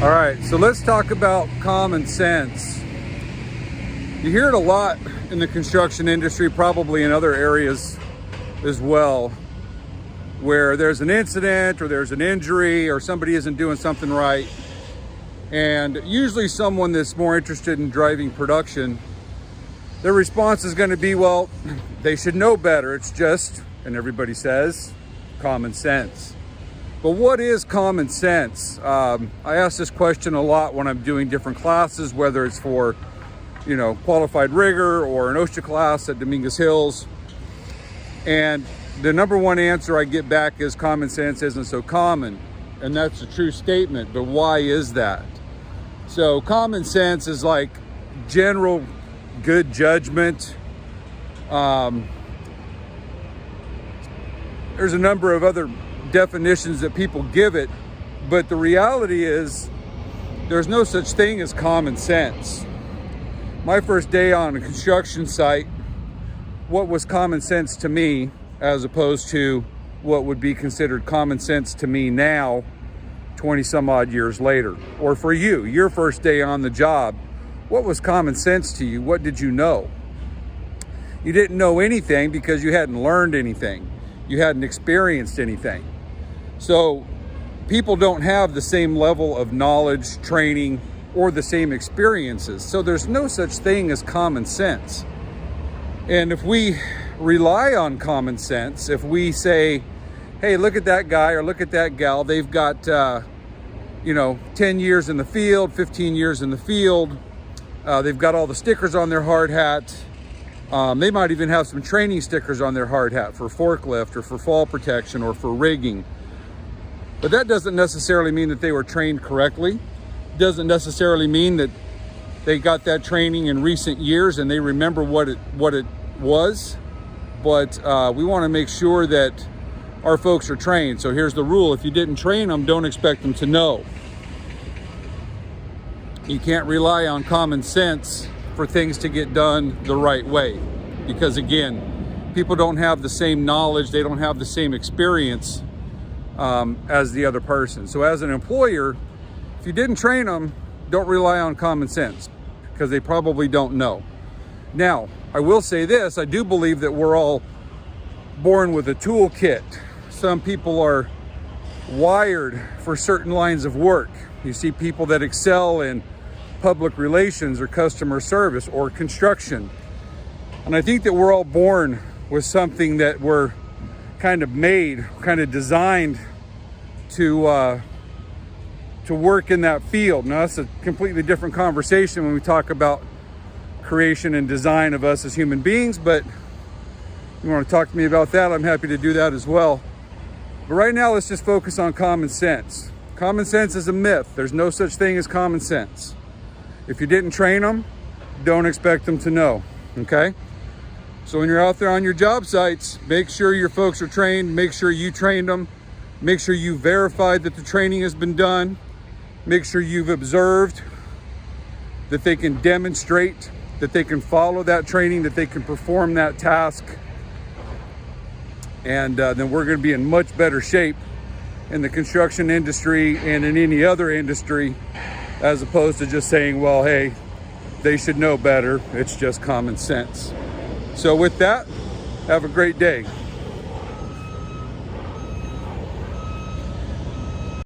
All right, so let's talk about common sense. You hear it a lot in the construction industry, probably in other areas as well, where there's an incident or there's an injury or somebody isn't doing something right. And usually someone that's more interested in driving production, their response is going to be, well, they should know better. It's just, and everybody says, common sense. But what is common sense? I ask this question a lot when I'm doing different classes, whether it's for, qualified rigger or an OSHA class at Dominguez Hills. And the number one answer I get back is common sense isn't so common. And that's a true statement, but why is that? So common sense is like general good judgment. There's a number of other definitions that people give it, but the reality is there's no such thing as common sense. My first day on a construction site, what was common sense to me as opposed to what would be considered common sense to me now, 20 some odd years later? Or for you, your first day on the job, what was common sense to you? What did you know? You didn't know anything because you hadn't learned anything. You hadn't experienced anything. So people don't have the same level of knowledge, training, or the same experiences. So there's no such thing as common sense. And if we rely on common sense, if we say, hey, look at that guy or look at that gal, they've got, 10 years in the field, 15 years in the field. They've got all the stickers on their hard hat. They might even have some training stickers on their hard hat for forklift or for fall protection or for rigging. But that doesn't necessarily mean that they were trained correctly. Doesn't necessarily mean that they got that training in recent years and they remember what it was. But we want to make sure that our folks are trained. So here's the rule: if you didn't train them, don't expect them to know. You can't rely on common sense for things to get done the right way, because again, people don't have the same knowledge, they don't have the same experience as the other person. So as an employer, if you didn't train them, don't rely on common sense, because they probably don't know. Now, I will say this: I do believe that we're all born with a toolkit. Some people are wired for certain lines of work. You see people that excel in public relations or customer service or construction. And I think that we're all born with something that we're kind of made, kind of designed to work in that field. Now, that's a completely different conversation when we talk about creation and design of us as human beings, but if you want to talk to me about that, I'm happy to do that as well. But right now, let's just focus on common sense. Common sense is a myth. There's no such thing as common sense. If you didn't train them, don't expect them to know, okay? So when you're out there on your job sites, make sure your folks are trained, make sure you trained them, make sure you verified that the training has been done, make sure you've observed that they can demonstrate, that they can follow that training, that they can perform that task. And then we're going to be in much better shape in the construction industry and in any other industry, as opposed to just saying, well, hey, they should know better. It's just common sense. So with that, have a great day.